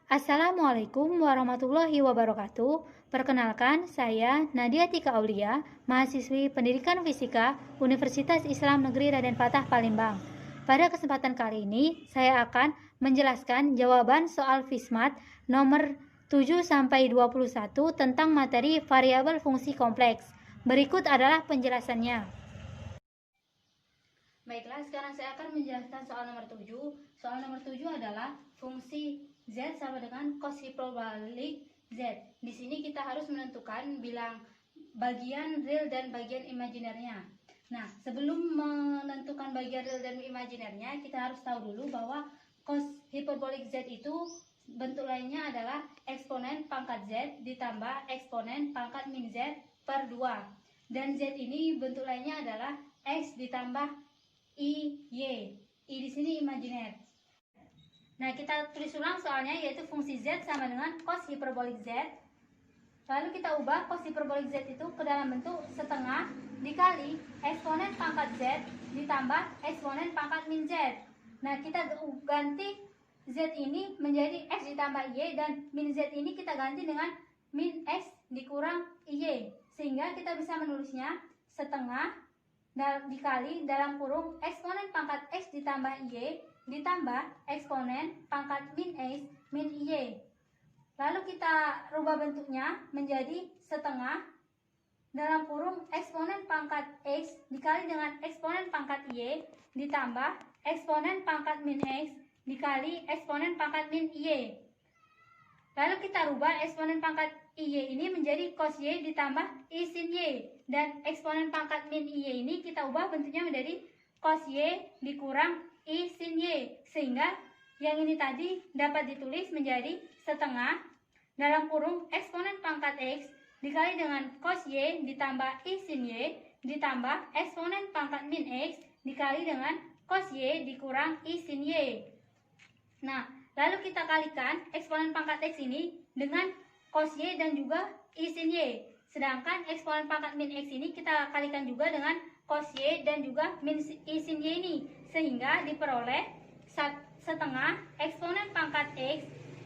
Assalamualaikum warahmatullahi wabarakatuh. Perkenalkan, saya Nadia Tika Aulia, mahasiswi Pendidikan Fisika Universitas Islam Negeri Raden Fatah Palembang. Pada kesempatan kali ini, saya akan menjelaskan jawaban soal FISMAT nomor 7-21 tentang materi variabel fungsi kompleks. Berikut adalah penjelasannya. Baiklah, sekarang saya akan menjelaskan soal nomor 7. Soal nomor 7 adalah fungsi Z sama dengan cos hiperbalik Z. Di sini kita harus menentukan bilang bagian real dan bagian imajinernya. Nah, sebelum menentukan bagian real dan imajinernya, kita harus tahu dulu bahwa cos hiperbolik Z itu bentuk lainnya adalah eksponen pangkat Z ditambah eksponen pangkat min Z per 2. Dan Z ini bentuk lainnya adalah X ditambah I, Y. I di sini imajiner. Nah, kita tulis ulang soalnya, yaitu fungsi Z sama dengan cos hiperbolik Z. Lalu kita ubah cos hiperbolik Z itu ke dalam bentuk setengah dikali eksponen pangkat Z ditambah eksponen pangkat min Z. Nah, kita ganti Z ini menjadi X ditambah Y, dan min Z ini kita ganti dengan min X dikurang Y. Sehingga kita bisa menulisnya setengah dikali dalam kurung eksponen pangkat X ditambah Y ditambah eksponen pangkat min X min Y. Lalu kita rubah bentuknya menjadi setengah dalam kurung eksponen pangkat X dikali dengan eksponen pangkat Y ditambah eksponen pangkat min X dikali eksponen pangkat min Y. Lalu kita rubah eksponen pangkat IY ini menjadi cos Y ditambah I sin Y. Dan eksponen pangkat min IY ini kita ubah bentuknya menjadi cos Y dikurang I sin Y. Sehingga yang ini tadi dapat ditulis menjadi setengah dalam kurung eksponen pangkat X dikali dengan cos Y ditambah I sin Y ditambah eksponen pangkat min X dikali dengan cos Y dikurang I sin Y. Nah, lalu kita kalikan eksponen pangkat X ini dengan cos Y dan juga I sin Y. Sedangkan eksponen pangkat min X ini kita kalikan juga dengan cos Y dan juga min I sin Y ini. Sehingga diperoleh setengah eksponen pangkat X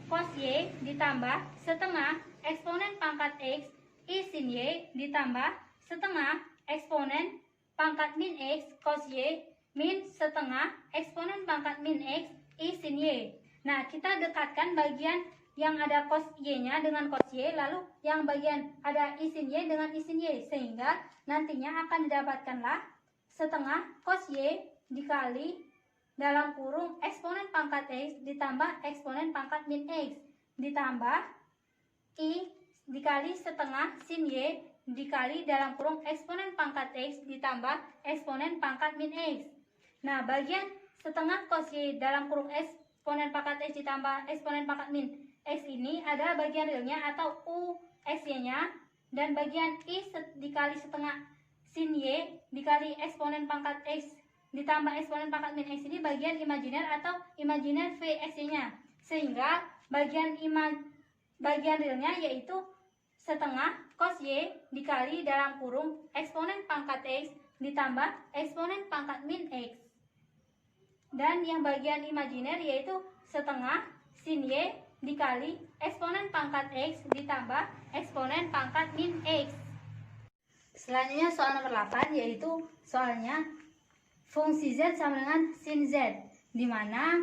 cos Y ditambah setengah eksponen pangkat X I sin Y ditambah setengah eksponen pangkat min X cos Y min setengah eksponen pangkat min X I sin Y. Nah, kita dekatkan bagian yang ada cos Y-nya dengan cos Y, lalu yang bagian ada I sin Y dengan I sin Y, sehingga nantinya akan didapatkanlah setengah cos Y dikali dalam kurung eksponen pangkat X ditambah eksponen pangkat min X ditambah I dikali setengah sin Y dikali dalam kurung eksponen pangkat X ditambah eksponen pangkat min X. Nah, bagian setengah cos Y dalam kurung eksponen pangkat X ditambah eksponen pangkat min X ini adalah bagian realnya atau U X Y-nya, dan bagian I dikali setengah sin Y dikali eksponen pangkat X ditambah eksponen pangkat min X ini bagian imajiner atau imajiner V X Y-nya. Sehingga bagian realnya yaitu setengah cos Y dikali dalam kurung eksponen pangkat X ditambah eksponen pangkat min X. Dan yang bagian imajiner yaitu setengah sin Y dikali eksponen pangkat X ditambah eksponen pangkat min X. Selanjutnya soal nomor 8, yaitu soalnya fungsi Z sama dengan sin Z, di mana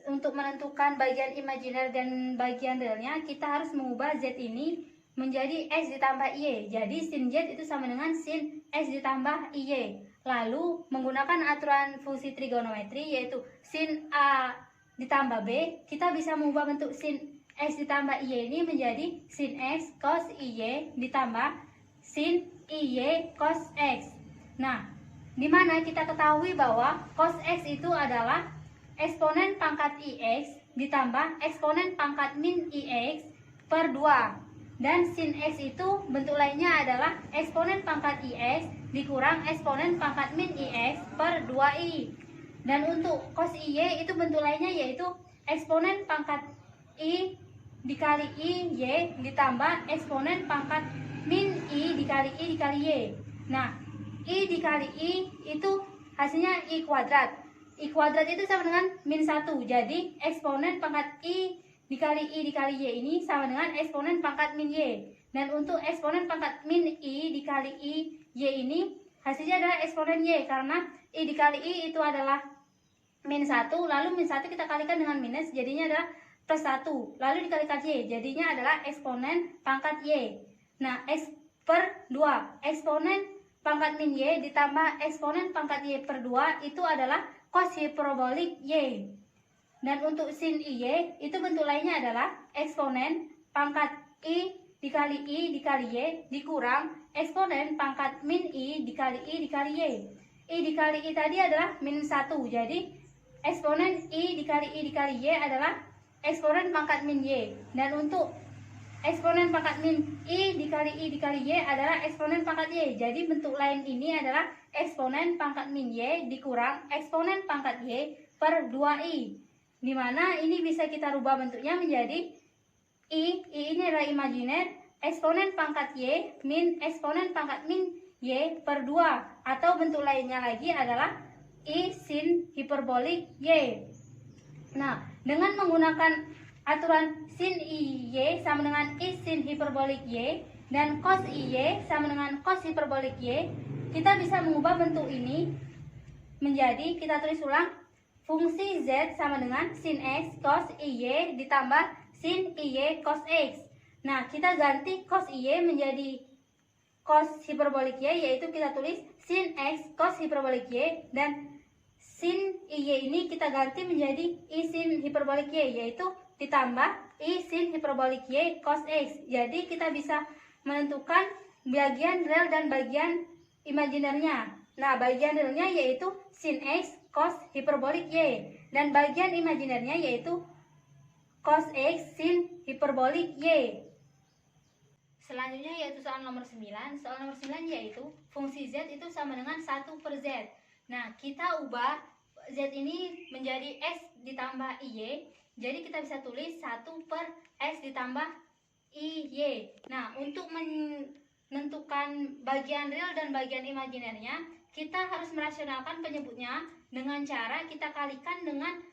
untuk menentukan bagian imajiner dan bagian realnya kita harus mengubah Z ini menjadi X ditambah Y. Jadi sin Z itu sama dengan sin X ditambah Y. Lalu menggunakan aturan fungsi trigonometri yaitu sin A ditambah B, kita bisa mengubah bentuk sin X ditambah Y ini menjadi sin X cos IY ditambah sin IY cos X. Nah, di mana kita ketahui bahwa cos X itu adalah eksponen pangkat IX ditambah eksponen pangkat min IX per 2. Dan sin X itu bentuk lainnya adalah eksponen pangkat IX dikurang eksponen pangkat min IX per 2I. Dan untuk cos IY itu bentuk lainnya yaitu eksponen pangkat I dikali I Y ditambah eksponen pangkat min I dikali Y. Nah, I dikali I itu hasilnya I kuadrat. I kuadrat itu sama dengan min 1. Jadi eksponen pangkat I dikali I dikali Y ini sama dengan eksponen pangkat min Y. Dan untuk eksponen pangkat min I dikali I Y ini hasilnya adalah eksponen Y, karena I dikali I itu adalah min 1, lalu min 1 kita kalikan dengan minus, jadinya adalah plus 1, lalu dikalikan Y, jadinya adalah eksponen pangkat Y. Nah, X per 2, eksponen pangkat min Y ditambah eksponen pangkat Y per 2 itu adalah cos hiperbolik Y. Dan untuk sin IY itu bentuk lainnya adalah eksponen pangkat I dikali Y dikurang eksponen pangkat min I dikali Y. I dikali I tadi adalah min 1, jadi eksponen I dikali Y adalah eksponen pangkat min Y. Dan untuk eksponen pangkat min I dikali Y adalah eksponen pangkat Y. Jadi bentuk lain ini adalah eksponen pangkat min Y dikurang eksponen pangkat Y per 2I. Dimana ini bisa kita rubah bentuknya menjadi I ini adalah imajiner, eksponen pangkat Y min eksponen pangkat min Y per 2. Atau bentuk lainnya lagi adalah I sin hiperbolik Y. Nah, dengan menggunakan aturan sin IY sama dengan I sin hiperbolik Y dan cos IY sama dengan cos hiperbolik Y, kita bisa mengubah bentuk ini menjadi, kita tulis ulang, fungsi Z sama dengan sin X cos IY ditambah sin IY cos X. Nah, kita ganti cos IY menjadi cos hiperbolik Y, yaitu kita tulis sin X cos hiperbolik Y, dan sin IY ini kita ganti menjadi I sin hiperbolik Y, yaitu ditambah I sin hiperbolik Y cos X. Jadi kita bisa menentukan bagian real dan bagian imajinernya. Nah, bagian realnya yaitu sin X cos hiperbolik Y, dan bagian imajinernya yaitu cos X sin hiperbolik Y. Selanjutnya yaitu soal nomor 9. Soal nomor 9 yaitu fungsi Z itu sama dengan 1 per Z. Nah, kita ubah Z ini menjadi X ditambah IY. Jadi kita bisa tulis 1 per X ditambah IY. Nah, untuk menentukan bagian real dan bagian imajinernya, kita harus merasionalkan penyebutnya dengan cara kita kalikan dengan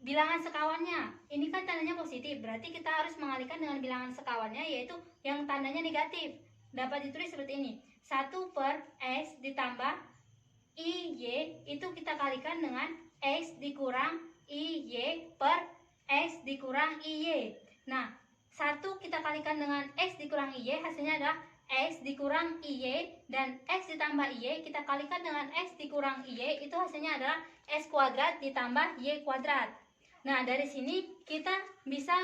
bilangan sekawannya. Ini kan tandanya positif, berarti kita harus mengalihkan dengan bilangan sekawannya, yaitu yang tandanya negatif. Dapat ditulis seperti ini, 1 per X ditambah IY itu kita kalikan dengan X dikurang IY per X dikurang IY. Nah, 1 kita kalikan dengan X dikurang IY, hasilnya adalah X dikurang IY, dan X ditambah IY kita kalikan dengan X dikurang IY, itu hasilnya adalah X kuadrat ditambah Y kuadrat. Nah, dari sini kita bisa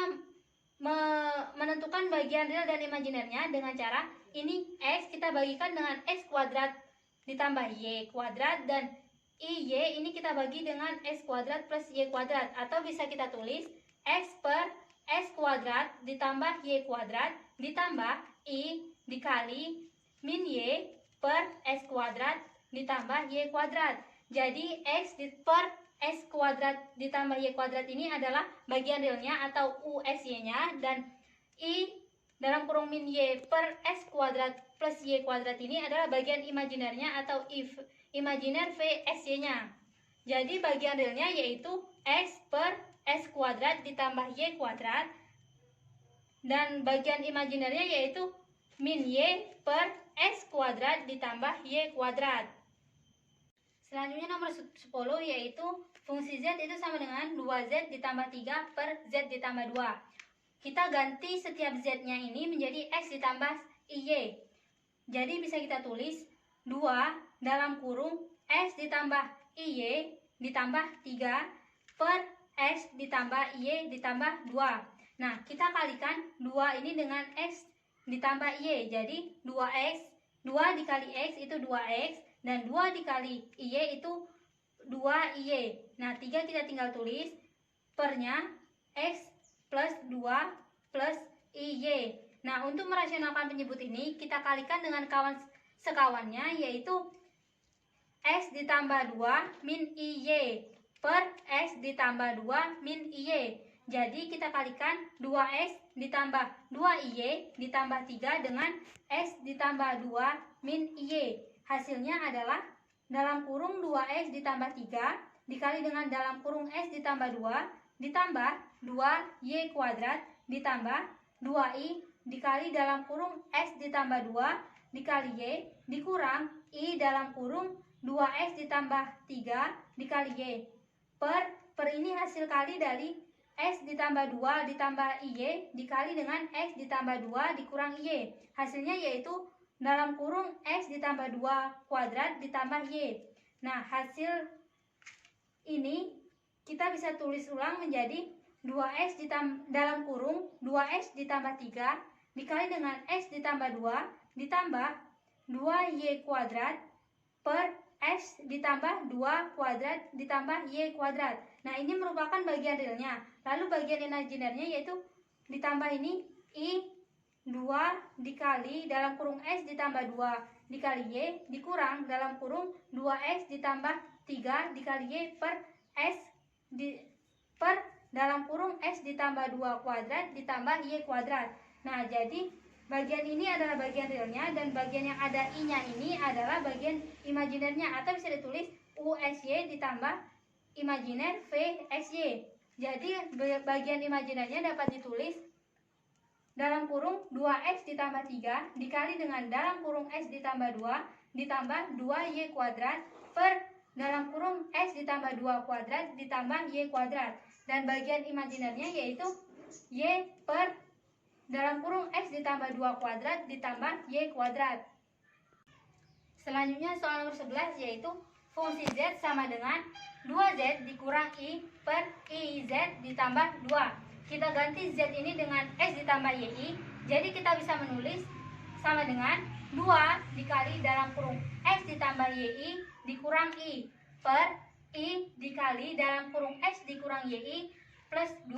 menentukan bagian real dan imajinernya dengan cara ini X kita bagikan dengan X kuadrat ditambah Y kuadrat, dan IY ini kita bagi dengan X kuadrat plus Y kuadrat, atau bisa kita tulis X per X kuadrat ditambah Y kuadrat ditambah I dikali min Y per X kuadrat ditambah Y kuadrat. Jadi X per X kuadrat ditambah Y kuadrat ini adalah bagian realnya atau UXY-nya, dan I dalam kurung min Y per X kuadrat plus Y kuadrat ini adalah bagian imajinernya atau imajiner VXY-nya. Jadi bagian realnya yaitu X per X kuadrat ditambah Y kuadrat, dan bagian imajinernya yaitu min Y per X kuadrat ditambah Y kuadrat. Selanjutnya nomor 10 yaitu fungsi Z itu sama dengan 2Z ditambah 3 per Z ditambah 2. Kita ganti setiap Z-nya ini menjadi X ditambah IY. Jadi bisa kita tulis 2 dalam kurung X ditambah IY ditambah 3 per X ditambah IY ditambah 2. Nah, kita kalikan 2 ini dengan X ditambah Y. Jadi 2X, 2 dikali X itu 2X, dan 2 dikali IY itu 2IY. Nah, 3 kita tinggal tulis, pernya X plus 2 plus IY. Nah, untuk merasionalkan penyebut ini, kita kalikan dengan kawan sekawannya, yaitu X ditambah 2 min IY per X ditambah 2 min IY. Jadi kita kalikan 2X ditambah 2IY ditambah 3 dengan X ditambah 2 min IY. Hasilnya adalah dalam kurung 2X ditambah 3 dikali dengan dalam kurung X ditambah 2 ditambah 2y kuadrat ditambah 2i dikali dalam kurung x ditambah 2 dikali y dikurang i dalam kurung 2x ditambah 3 dikali y per ini hasil kali dari x ditambah 2 ditambah y dikali dengan x ditambah 2 dikurang y. Hasilnya yaitu dalam kurung x ditambah 2 kuadrat ditambah y. Nah, hasil ini kita bisa tulis ulang menjadi 2x dalam kurung 2x ditambah 3 dikali dengan x ditambah 2 ditambah 2y kuadrat per x ditambah 2 kuadrat ditambah y kuadrat. Nah, ini merupakan bagian realnya. Lalu bagian imajinernya yaitu ditambah ini i 2 dikali dalam kurung x ditambah 2 dikali y dikurang dalam kurung 2x ditambah 3 dikali y per x per dalam kurung x ditambah 2 kuadrat ditambah y kuadrat. Nah, jadi bagian ini adalah bagian realnya dan bagian yang ada i-nya ini adalah bagian imajinernya atau bisa ditulis UXY ditambah imajiner VXY. Jadi bagian imajinernya dapat ditulis dalam kurung 2x ditambah 3 dikali dengan dalam kurung x ditambah 2 ditambah 2y kuadrat per dalam kurung x ditambah 2 kuadrat ditambah y kuadrat. Dan bagian imajinernya yaitu y per dalam kurung x ditambah 2 kuadrat ditambah y kuadrat. Selanjutnya soal nomor 11 yaitu fungsi z sama dengan 2z dikurang i per iz ditambah 2. Kita ganti z ini dengan x ditambah yi. Jadi kita bisa menulis sama dengan 2 dikali dalam kurung x ditambah yi dikurang i per i dikali dalam kurung x dikurang yi plus 2.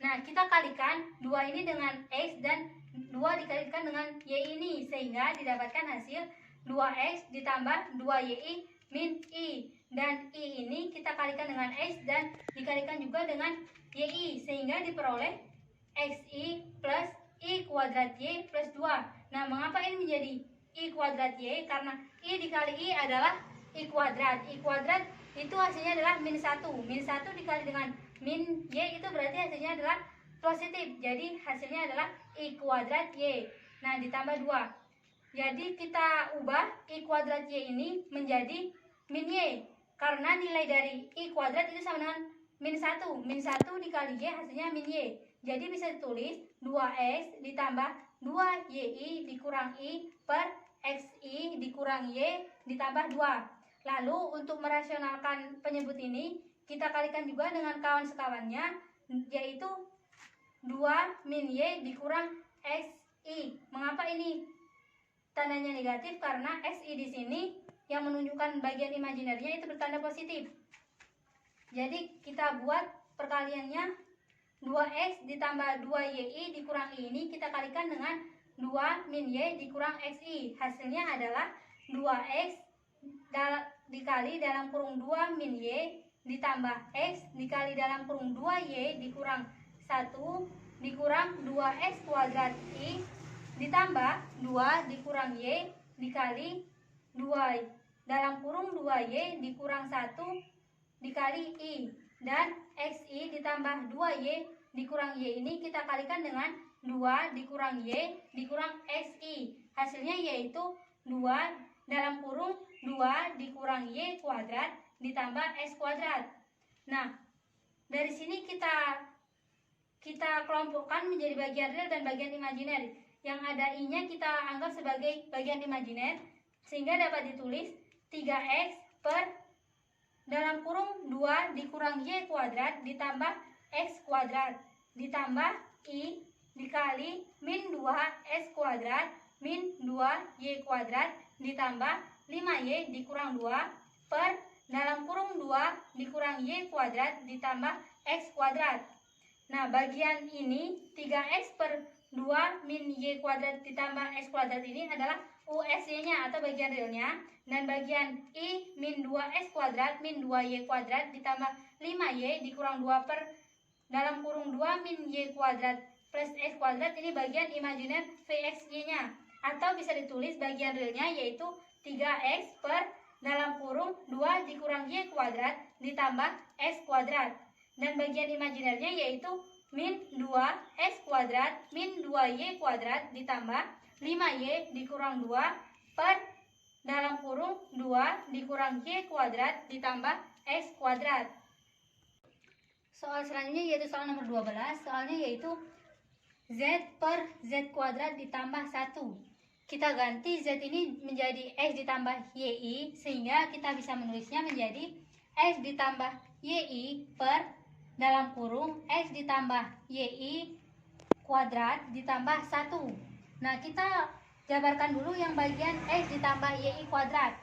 Nah, kita kalikan 2 ini dengan x dan 2 dikalikan dengan y ini sehingga didapatkan hasil 2x ditambah 2y min i. Dan i ini kita kalikan dengan x dan dikalikan juga dengan y sehingga diperoleh xi plus i kuadrat y plus 2. Nah, mengapa ini menjadi i kuadrat y? Karena i dikali i adalah i kuadrat. I kuadrat itu hasilnya adalah min 1. Min 1 dikali dengan min y itu berarti hasilnya adalah positif. Jadi hasilnya adalah i kuadrat y. Nah, ditambah 2. Jadi kita ubah i kuadrat y ini menjadi min y. Karena nilai dari i kuadrat itu sama dengan min 1. Min 1 dikali y hasilnya min y. Jadi bisa ditulis 2x ditambah 2yi dikurang i per xi dikurang y ditambah 2. Lalu untuk merasionalkan penyebut ini kita kalikan juga dengan kawan sekawannya yaitu 2 min y dikurang xi. Mengapa ini tandanya negatif? Karena xi di sini yang menunjukkan bagian imajinernya itu bertanda positif. Jadi kita buat perkaliannya 2x ditambah 2yi dikurang i ini kita kalikan dengan 2 min y dikurang xi. Hasilnya adalah 2x dikali dalam kurung 2 min y ditambah x dikali dalam kurung 2y dikurang 1 dikurang 2x kuadrat i ditambah 2 dikurang y dikali 2 dalam kurung 2y dikurang 1 dikali i. Dan xi ditambah 2y dikurang y ini kita kalikan dengan 2 dikurang y dikurang xi. Hasilnya yaitu 2 dalam kurung 2 dikurang y kuadrat ditambah x kuadrat. Nah, dari sini kita kelompokkan menjadi bagian real dan bagian imajiner. Yang ada i-nya kita anggap sebagai bagian imajiner sehingga dapat ditulis 3x per dalam kurung 2 dikurang y kuadrat ditambah x kuadrat ditambah i dikali min 2x kuadrat min 2y kuadrat ditambah 5y dikurang 2 per dalam kurung 2 dikurang y kuadrat ditambah x kuadrat. Nah, bagian ini 3x per 2 min y kuadrat ditambah x kuadrat ini adalah UXY-nya atau bagian realnya. Dan bagian i min 2x kuadrat min 2y kuadrat ditambah 5y dikurang 2 per dalam kurung 2 min y kuadrat plus x kuadrat ini bagian imajiner VXY-nya. Atau bisa ditulis bagian realnya yaitu 3x per dalam kurung 2 dikurang y kuadrat ditambah x kuadrat. Dan bagian imajinernya yaitu min 2x kuadrat min 2y kuadrat ditambah 5y dikurang 2 per dalam kurung 2 dikurang y kuadrat ditambah x kuadrat. Soal selanjutnya yaitu soal nomor 12. Soalnya yaitu z per z kuadrat ditambah 1. Kita ganti z ini menjadi x ditambah y sehingga kita bisa menulisnya menjadi x ditambah y per dalam kurung x ditambah y kuadrat ditambah 1. Nah, kita jabarkan dulu yang bagian x ditambah y kuadrat.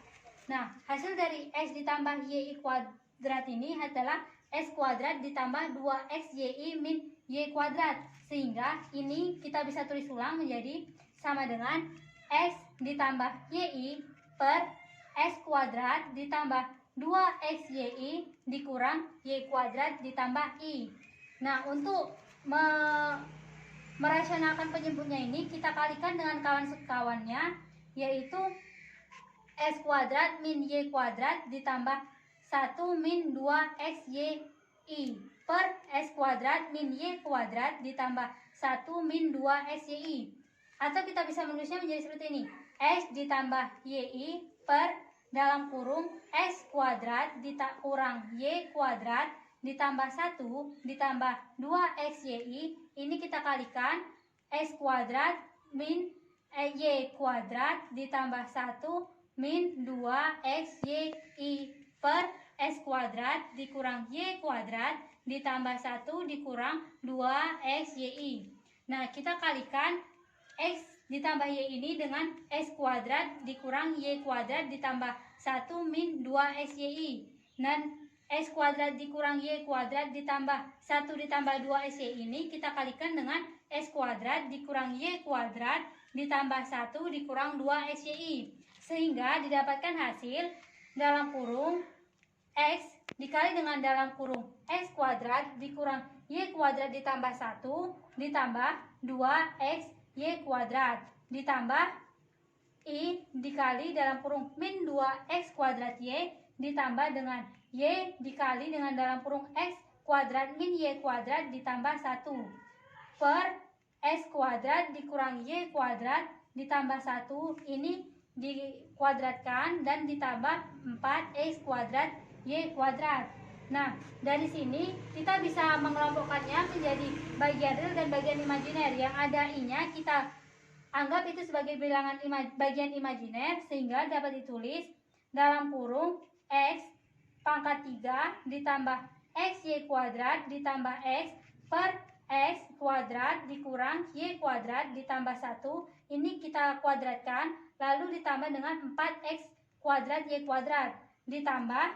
Nah, hasil dari x ditambah y kuadrat ini adalah x kuadrat ditambah 2xy min y kuadrat. Sehingga ini kita bisa tulis ulang menjadi sama dengan x ditambah y per x kuadrat ditambah 2xy dikurang y kuadrat ditambah i. Nah, untuk merasionalkan penyebutnya ini kita kalikan dengan kawan-kawannya, yaitu x kuadrat min y kuadrat ditambah 1 min 2xy per x kuadrat min y kuadrat ditambah 1 min 2xy. Atau kita bisa menulisnya menjadi seperti ini, x ditambah y per dalam kurung x kuadrat kurang y kuadrat ditambah 1 ditambah 2xy. Ini kita kalikan x kuadrat min y kuadrat ditambah 1 min 2xy per x kuadrat dikurang y kuadrat ditambah 1 dikurang 2xy. Nah, kita kalikan x ditambah y ini dengan x kuadrat dikurang y kuadrat ditambah 1 min 2xy. Dan x kuadrat dikurang y kuadrat ditambah 1 ditambah 2xy ini kita kalikan dengan x kuadrat dikurang y kuadrat ditambah 1 dikurang 2xy. Sehingga didapatkan hasil dalam kurung x dikali dengan dalam kurung x kuadrat dikurang y kuadrat ditambah 1 ditambah 2xy kuadrat ditambah i dikali dalam kurung min 2x kuadrat y ditambah dengan y dikali dengan dalam kurung x kuadrat min y kuadrat ditambah 1 per x kuadrat dikurang y kuadrat ditambah 1 ini dikuadratkan dan ditambah 4x kuadrat y kuadrat. Nah, dari sini kita bisa mengelompokkannya menjadi bagian real dan bagian imajiner. Yang ada i-nya kita anggap itu sebagai bilangan bagian imajiner, sehingga dapat ditulis dalam kurung x pangkat 3 ditambah xy kuadrat ditambah x per x kuadrat dikurang y kuadrat ditambah 1. Ini kita kuadratkan lalu ditambah dengan 4x kuadrat y kuadrat ditambah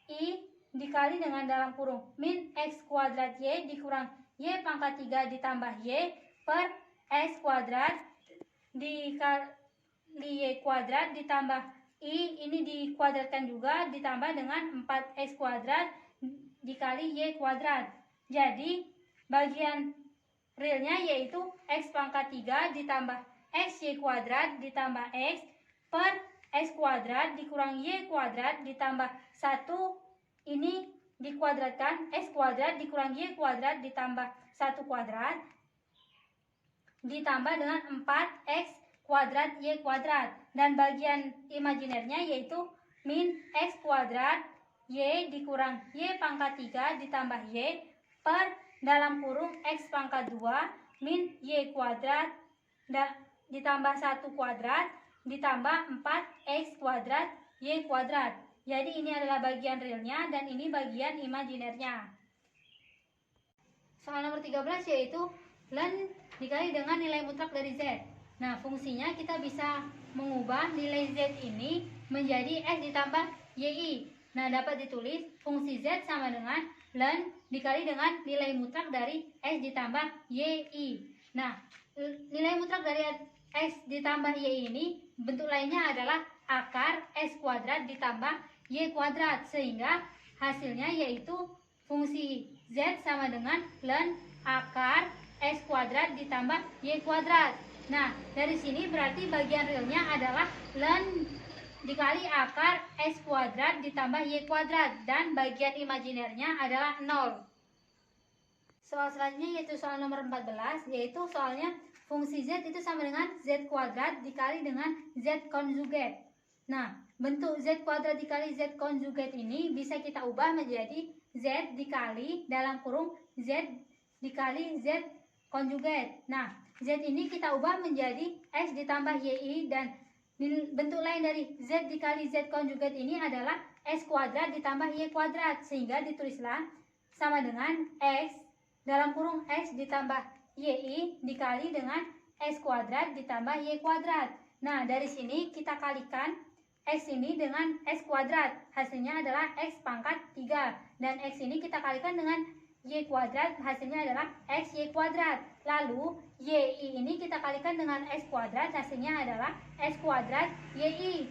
i dikali dengan dalam kurung min x kuadrat y dikurang y pangkat 3 ditambah y per x kuadrat dikali y kuadrat ditambah i ini dikuadratkan juga ditambah dengan 4x kuadrat dikali y kuadrat. Jadi bagian realnya yaitu x pangkat 3 ditambah xy kuadrat ditambah x per x kuadrat dikurang y kuadrat ditambah 1 ini dikuadratkan x kuadrat dikurang y kuadrat ditambah 1 kuadrat ditambah dengan 4x kuadrat y kuadrat. Dan bagian imajinernya yaitu min x kuadrat y dikurang y pangkat 3 ditambah y per dalam kurung x pangkat 2 min y kuadrat ditambah 1 kuadrat ditambah 4x kuadrat y kuadrat. Jadi ini adalah bagian realnya dan ini bagian imajinernya. Soal nomor 13 yaitu ln dikali dengan nilai mutlak dari z. Nah, fungsinya kita bisa mengubah nilai z ini menjadi x ditambah y. Nah, dapat ditulis fungsi z sama dengan ln dikali dengan nilai mutlak dari x ditambah y. Nah, nilai mutlak dari x ditambah y ini bentuk lainnya adalah akar x kuadrat ditambah y kuadrat, sehingga hasilnya yaitu fungsi z sama dengan ln akar x kuadrat ditambah y kuadrat. Nah, dari sini berarti bagian realnya adalah ln dikali akar x kuadrat ditambah y kuadrat dan bagian imajinernya adalah 0. Soal selanjutnya yaitu soal nomor 14, yaitu soalnya fungsi Z itu sama dengan Z kuadrat dikali dengan Z konjugat. Nah, bentuk Z kuadrat dikali Z konjugat ini bisa kita ubah menjadi Z dikali dalam kurung Z dikali Z konjugat. Nah, Z ini kita ubah menjadi X ditambah YI, dan bentuk lain dari Z dikali Z konjugat ini adalah X kuadrat ditambah Y kuadrat, sehingga ditulislah sama dengan X dalam kurung X ditambah YI dikali dengan X kuadrat ditambah Y kuadrat. Nah, dari sini kita kalikan X ini dengan X kuadrat. Hasilnya adalah X pangkat 3. Dan X ini kita kalikan dengan Y kuadrat. Hasilnya adalah X Y kuadrat. Lalu YI ini kita kalikan dengan X kuadrat. Hasilnya adalah X kuadrat YI.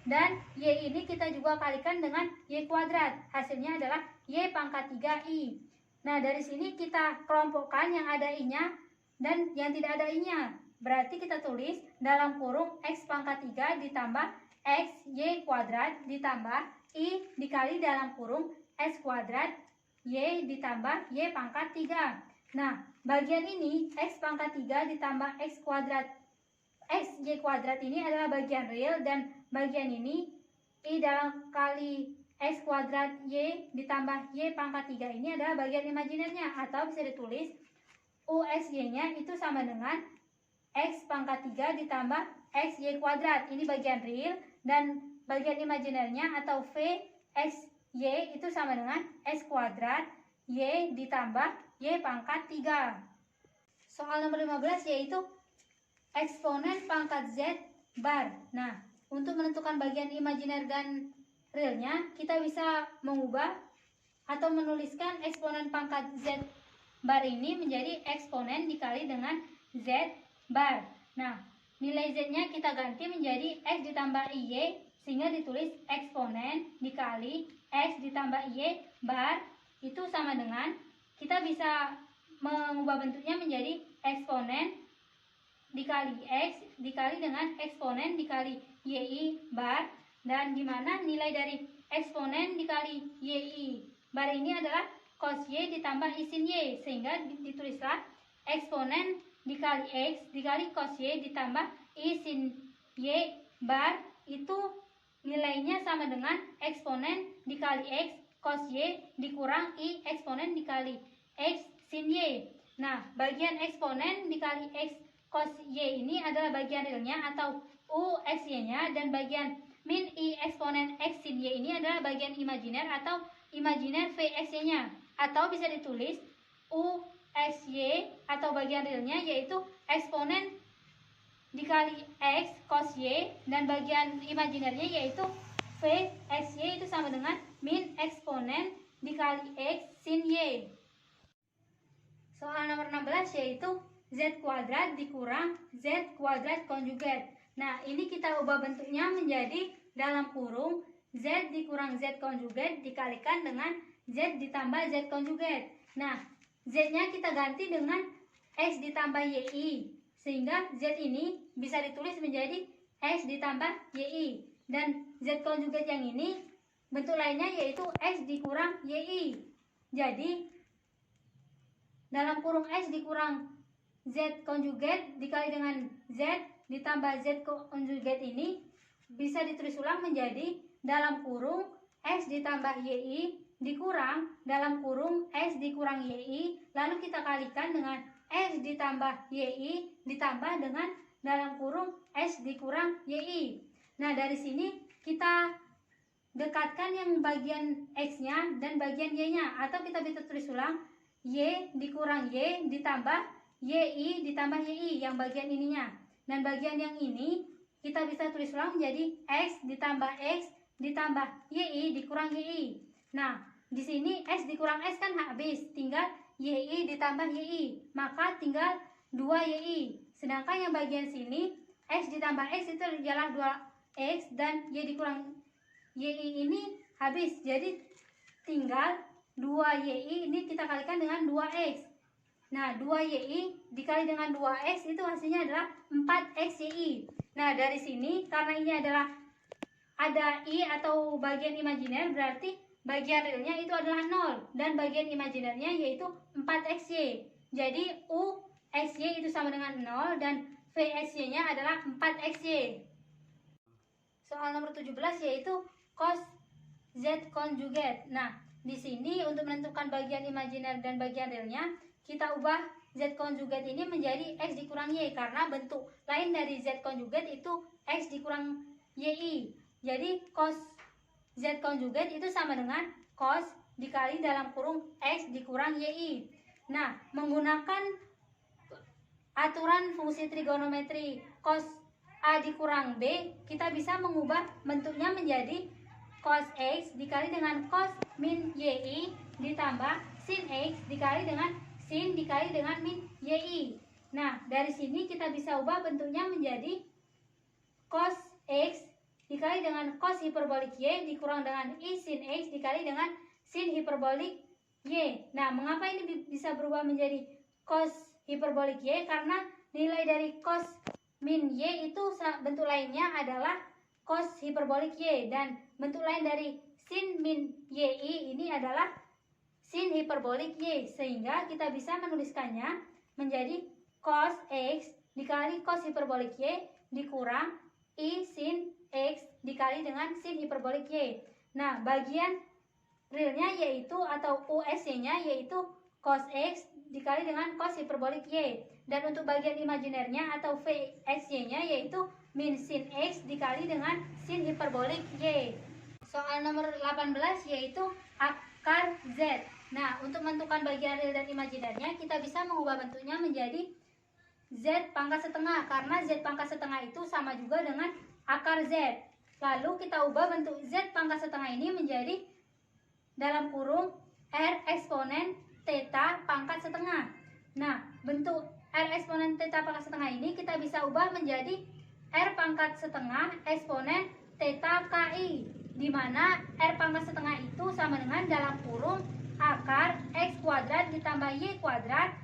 Dan Y ini kita juga kalikan dengan Y kuadrat. Hasilnya adalah Y pangkat 3I. Nah, dari sini kita kelompokkan yang ada I-nya dan yang tidak ada I-nya. Berarti kita tulis dalam kurung X pangkat 3 ditambah X Y kuadrat ditambah I dikali dalam kurung X kuadrat Y ditambah Y pangkat 3. Nah, bagian ini X pangkat 3 ditambah X kuadrat X Y kuadrat ini adalah bagian real, dan bagian ini I dalam kali X kuadrat Y ditambah Y pangkat 3 ini adalah bagian imajinernya, atau bisa ditulis UXY nya itu sama dengan X pangkat 3 ditambah X Y kuadrat. Ini bagian real, dan bagian imajinernya atau VXY itu sama dengan X kuadrat Y ditambah Y pangkat 3. Soal nomor 15 yaitu eksponen pangkat Z bar. Nah, untuk menentukan bagian imajiner dan realnya, kita bisa mengubah atau menuliskan eksponen pangkat Z bar ini menjadi eksponen dikali dengan Z bar. Nah, nilai Z-nya kita ganti menjadi X ditambah IY, sehingga ditulis eksponen dikali X ditambah IY bar itu sama dengan, kita bisa mengubah bentuknya menjadi eksponen dikali X dikali dengan eksponen dikali YI bar, dan dimana nilai dari eksponen dikali YI bar ini adalah cos Y ditambah I sin Y, sehingga ditulislah eksponen dikali X dikali cos Y ditambah I sin Y bar itu nilainya sama dengan eksponen dikali X cos Y dikurang I eksponen dikali X sin Y. Nah, bagian eksponen dikali X cos Y ini adalah bagian realnya atau UXY nya, dan bagian min I eksponen X sin Y ini adalah bagian imajiner atau imajiner VXY nya, atau bisa ditulis UXY atau bagian realnya yaitu eksponen dikali X cos Y, dan bagian imajinernya yaitu VXY itu sama dengan min eksponen dikali X sin Y. Soal nomor 16 yaitu Z kuadrat dikurang Z kuadrat konjugat. Nah, ini kita ubah bentuknya menjadi dalam kurung Z dikurang Z konjugat dikalikan dengan Z ditambah Z konjugat. Nah, Z-nya kita ganti dengan X ditambah YI, sehingga Z ini bisa ditulis menjadi X ditambah YI. Dan Z konjugat yang ini bentuk lainnya yaitu X dikurang YI. Jadi, dalam kurung X dikurang Z konjugat dikali dengan Z ditambah Z konjugat ini bisa ditulis ulang menjadi dalam kurung X ditambah YI dikurang dalam kurung X dikurang YI, lalu kita kalikan dengan X ditambah YI ditambah dengan dalam kurung X dikurang YI. Nah, dari sini kita dekatkan yang bagian X-nya dan bagian Y-nya, atau kita bisa tulis ulang Y dikurang Y ditambah YI ditambah YI yang bagian ininya, dan bagian yang ini kita bisa tulis ulang menjadi X ditambah X ditambah YI dikurang YI. Nah, di sini X dikurang X kan habis, tinggal YI ditambah YI, maka tinggal 2 YI. Sedangkan yang bagian sini X ditambah X itu adalah 2X, dan Y dikurang YI ini habis, jadi tinggal 2 YI ini kita kalikan dengan 2X. Nah, 2 YI dikali dengan 2X itu hasilnya adalah 4X YI. Nah, dari sini karena ini adalah ada I atau bagian imajiner, berarti bagian realnya itu adalah 0 dan bagian imajinernya yaitu 4xy. Jadi U xy itu sama dengan 0 dan V xy-nya adalah 4xy. Soal nomor 17 yaitu cos Z konjugat. Nah, di sini untuk menentukan bagian imajiner dan bagian realnya, kita ubah Z konjugat ini menjadi X dikurang Y karena bentuk lain dari Z konjugat itu X dikurang YI. Jadi cos Z konjugat itu sama dengan cos dikali dalam kurung X dikurang YI. Nah, menggunakan aturan fungsi trigonometri cos A dikurang B, kita bisa mengubah bentuknya menjadi cos X dikali dengan cos min YI ditambah sin X dikali dengan sin dikali dengan min YI. Nah, dari sini kita bisa ubah bentuknya menjadi cos X dikali dengan cos hiperbolik Y dikurang dengan I sin X dikali dengan sin hiperbolik Y. Nah, mengapa ini bisa berubah menjadi cos hiperbolik Y? Karena nilai dari cos min Y itu bentuk lainnya adalah cos hiperbolik Y, dan bentuk lain dari sin min YI ini adalah sin hiperbolik Y, sehingga kita bisa menuliskannya menjadi cos X dikali cos hiperbolik Y dikurang I sin X dikali dengan sin hiperbolik Y. Nah, bagian realnya yaitu atau USY-nya yaitu cos X dikali dengan cos hiperbolik Y. Dan untuk bagian imajinernya atau VXY-nya yaitu min sin X dikali dengan sin hiperbolik Y. Soal nomor 18 yaitu akar Z. Nah, untuk menentukan bagian real dan imajinernya, kita bisa mengubah bentuknya menjadi Z pangkat setengah, karena Z pangkat setengah itu sama juga dengan akar Z. Lalu kita ubah bentuk Z pangkat setengah ini menjadi dalam kurung R eksponen theta pangkat setengah. Nah, bentuk R eksponen theta pangkat setengah ini kita bisa ubah menjadi R pangkat setengah eksponen theta KI, di mana R pangkat setengah itu sama dengan dalam kurung akar X kuadrat ditambah Y kuadrat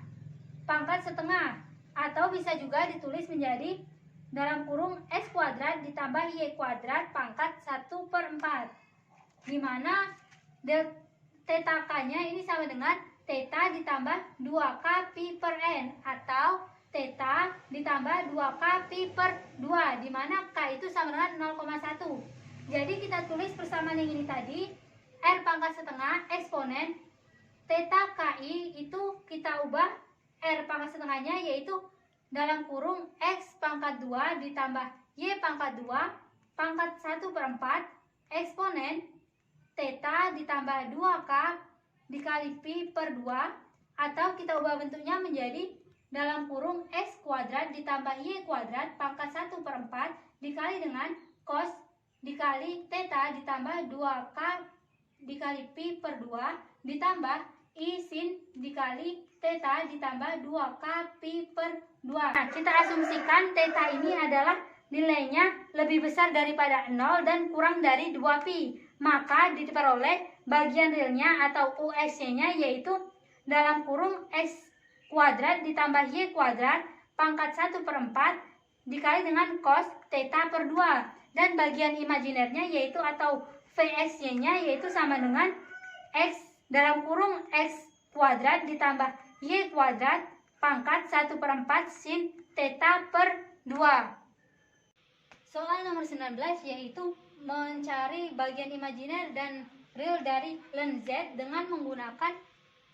pangkat setengah, atau bisa juga ditulis menjadi dalam kurung X kuadrat ditambah Y kuadrat pangkat 1/4, di mana theta K-nya ini sama dengan theta ditambah 2K pi per N, atau theta ditambah 2K pi per 2, di mana K itu sama dengan 0,1. Jadi kita tulis persamaan yang ini tadi, R pangkat setengah eksponen theta KI itu kita ubah R pangkat setengahnya yaitu dalam kurung X pangkat 2 ditambah Y pangkat 2 pangkat 1/4 eksponen theta ditambah 2K dikali pi per 2, atau kita ubah bentuknya menjadi dalam kurung X kuadrat ditambah Y kuadrat pangkat 1/4 dikali dengan cos dikali theta ditambah 2K dikali pi per 2 ditambah I sin dikali theta ditambah 2K pi per 2. Nah, kita asumsikan theta ini adalah nilainya lebih besar daripada 0 dan kurang dari 2pi. Maka diperoleh bagian realnya atau USY-nya yaitu dalam kurung X kuadrat ditambah Y kuadrat pangkat 1/4 dikali dengan cos theta per 2. Dan bagian imajinernya yaitu atau VSY-nya yaitu sama dengan X dalam kurung X kuadrat ditambah Y kuadrat pangkat 1/4 sin theta per 2. Soal nomor 19 yaitu mencari bagian imajiner dan real dari len Z dengan menggunakan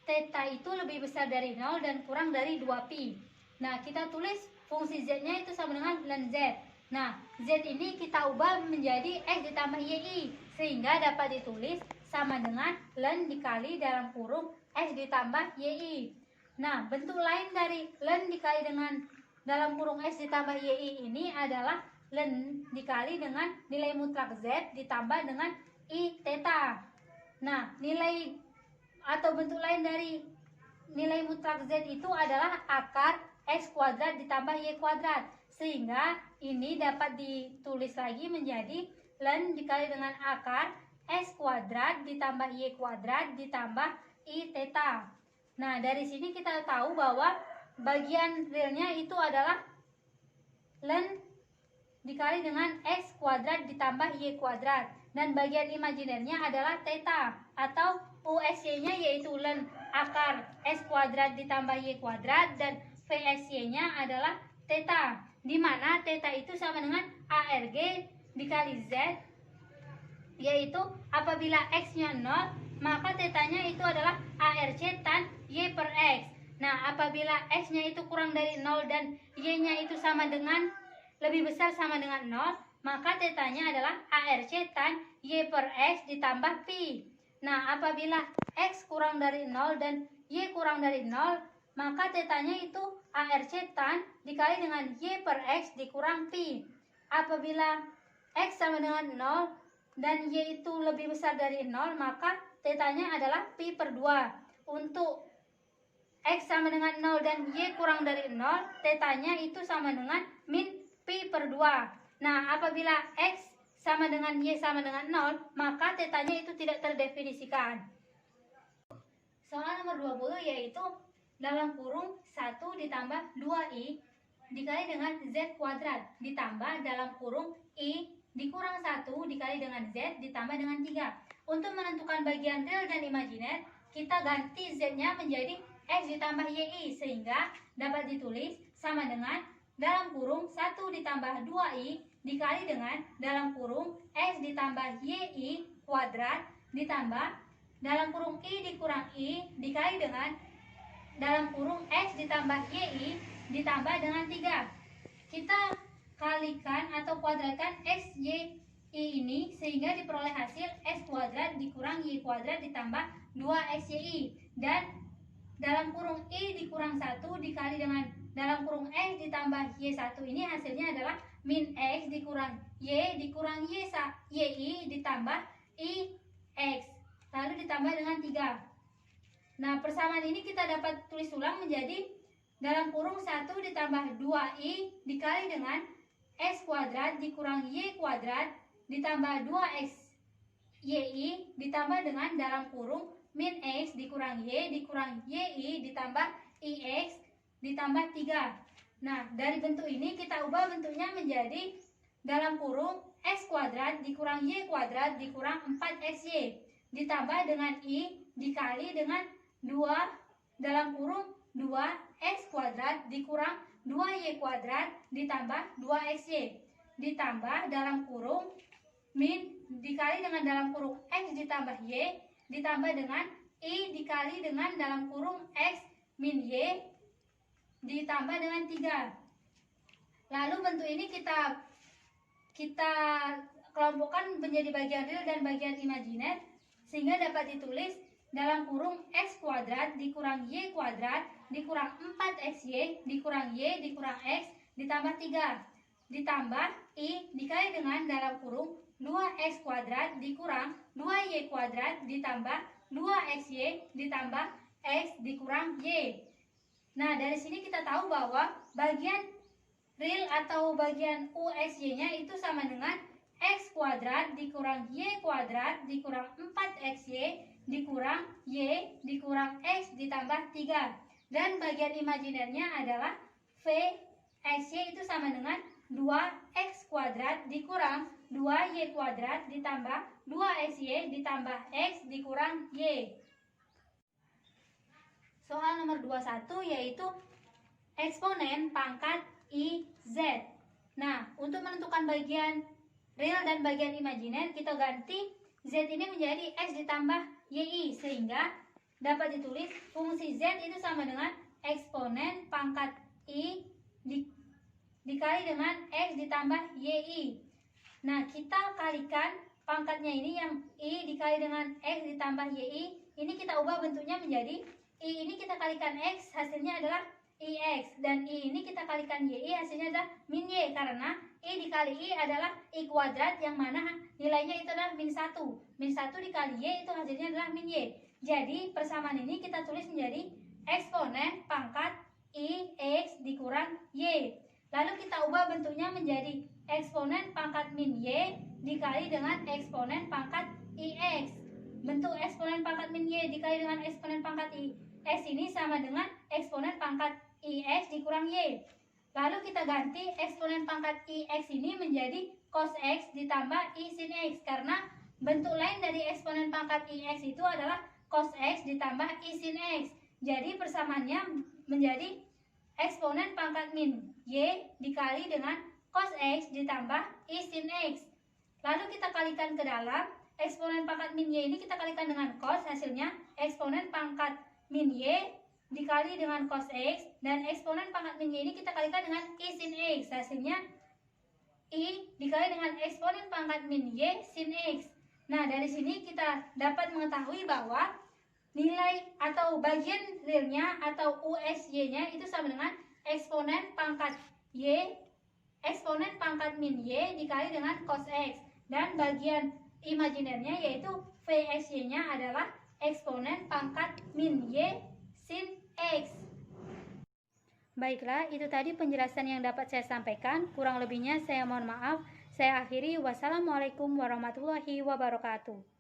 theta itu lebih besar dari 0 dan kurang dari 2pi. Nah, kita tulis fungsi Z-nya itu sama dengan len Z. Nah, Z ini kita ubah menjadi X ditambah YI, sehingga dapat ditulis sama dengan len dikali dalam kurung X ditambah YI. Nah, bentuk lain dari len dikali dengan dalam kurung X ditambah YI ini adalah len dikali dengan nilai mutlak Z ditambah dengan I theta. Nah, nilai atau bentuk lain dari nilai mutlak Z itu adalah akar X kuadrat ditambah Y kuadrat, sehingga ini dapat ditulis lagi menjadi len dikali dengan akar X kuadrat ditambah Y kuadrat ditambah I theta. Nah, dari sini kita tahu bahwa bagian realnya itu adalah len dikali dengan X kuadrat ditambah Y kuadrat. dan bagian imajinernya adalah theta, atau USY-nya yaitu ln akar S kuadrat ditambah Y kuadrat, dan VSY-nya adalah theta, di mana theta itu sama dengan ARG dikali Z, yaitu apabila X-nya 0, maka tetanya itu adalah ARC tan Y per X. Nah, apabila X-nya itu kurang dari 0 dan Y-nya itu sama dengan lebih besar sama dengan 0, maka tetanya adalah ARC tan Y per X ditambah Pi. Nah, apabila X kurang dari 0 dan Y kurang dari 0, maka tetanya itu ARC tan dikali dengan Y per X dikurang Pi. Apabila X sama dengan 0 dan Y itu lebih besar dari 0, maka tetanya adalah Pi per 2. Untuk X sama dengan 0 dan Y kurang dari 0, tetanya itu sama dengan min Pi per 2. Nah, apabila X sama dengan Y sama dengan 0, maka tetanya itu tidak terdefinisikan. Soal nomor 20 yaitu dalam kurung 1 ditambah 2I dikali dengan Z kuadrat ditambah dalam kurung I dikurang 1 dikali dengan Z ditambah dengan 3. Untuk menentukan bagian real dan imajiner, kita ganti Z-nya menjadi X ditambah YI, sehingga dapat ditulis sama dengan dalam kurung 1 ditambah 2I dikali dengan dalam kurung X ditambah YI kuadrat ditambah dalam kurung I dikurang I dikali dengan dalam kurung X ditambah YI ditambah dengan 3. Kita kalikan atau kuadratkan X, Y, I ini sehingga diperoleh hasil X kuadrat dikurang Y kuadrat ditambah 2XYI, dan dalam kurung I dikurang 1 dikali dengan dalam kurung X ditambah Y1 ini hasilnya adalah min X dikurang Y dikurang YI ditambah IX, lalu ditambah dengan 3. Nah, persamaan ini kita dapat tulis ulang menjadi dalam kurung 1 ditambah 2I dikali dengan X kuadrat dikurang Y kuadrat ditambah 2XYI ditambah dengan dalam kurung min X dikurang Y dikurang YI ditambah IX ditambah 3. Nah, dari bentuk ini kita ubah bentuknya menjadi dalam kurung X kuadrat dikurang Y kuadrat dikurang 4XY ditambah dengan I dikali dengan 2 dalam kurung 2X kuadrat dikurang 2Y kuadrat ditambah 2XY ditambah dalam kurung min dikali dengan dalam kurung X ditambah Y ditambah dengan I dikali dengan dalam kurung X min Y ditambah dengan 3. Lalu bentuk ini kita kelompokkan menjadi bagian real dan bagian imajiner sehingga dapat ditulis dalam kurung X kuadrat dikurang Y kuadrat dikurang 4XY dikurang Y dikurang X ditambah 3 ditambah I dikali dengan dalam kurung 2X kuadrat dikurang 2Y kuadrat ditambah 2XY ditambah X dikurang Y. Nah, dari sini kita tahu bahwa bagian real atau bagian UXY-nya itu sama dengan X kuadrat dikurang Y kuadrat dikurang 4XY dikurang Y dikurang X ditambah 3. Dan bagian imajinernya adalah VXY itu sama dengan 2X kuadrat dikurang 2Y kuadrat ditambah 2XY ditambah X dikurang Y. Soal nomor 21 yaitu eksponen pangkat IZ. Nah, untuk menentukan bagian real dan bagian imajiner, kita ganti Z ini menjadi X ditambah YI, sehingga dapat ditulis fungsi Z itu sama dengan eksponen pangkat I dikali dengan X ditambah YI. Nah, kita kalikan pangkatnya ini yang I dikali dengan X ditambah YI, ini kita ubah bentuknya menjadi I ini kita kalikan X, hasilnya adalah IX, dan I ini kita kalikan YI, hasilnya adalah min Y, karena I dikali I adalah I kuadrat yang mana nilainya itu adalah min 1. Min 1 dikali Y itu hasilnya adalah min Y. Jadi persamaan ini kita tulis menjadi eksponen pangkat IX dikurang Y. Lalu kita ubah bentuknya menjadi eksponen pangkat min Y dikali dengan eksponen pangkat IX. Bentuk eksponen pangkat min Y dikali dengan eksponen pangkat IX ini sama dengan eksponen pangkat IX dikurang Y. Lalu kita ganti eksponen pangkat IX ini menjadi cos X ditambah I sin X, karena Bentuk lain dari eksponen pangkat IX itu adalah cos X ditambah I sin X. Jadi persamaannya menjadi eksponen pangkat min Y dikali dengan cos X ditambah I sin X. Lalu kita kalikan ke dalam, eksponen pangkat min Y ini kita kalikan dengan cos, hasilnya eksponen pangkat min Y dikali dengan cos X, dan eksponen pangkat min Y ini kita kalikan dengan I sin X, hasilnya I dikali dengan eksponen pangkat min Y sin X. Nah, dari sini kita dapat mengetahui bahwa nilai atau bagian realnya atau USY-nya itu sama dengan eksponen pangkat Y, eksponen pangkat min Y dikali dengan cos X. Dan bagian imajinernya yaitu VSY-nya adalah eksponen pangkat min Y sin X. Baiklah, itu tadi penjelasan yang dapat saya sampaikan. Kurang lebihnya saya mohon maaf. Saya akhiri. Wassalamualaikum warahmatullahi wabarakatuh.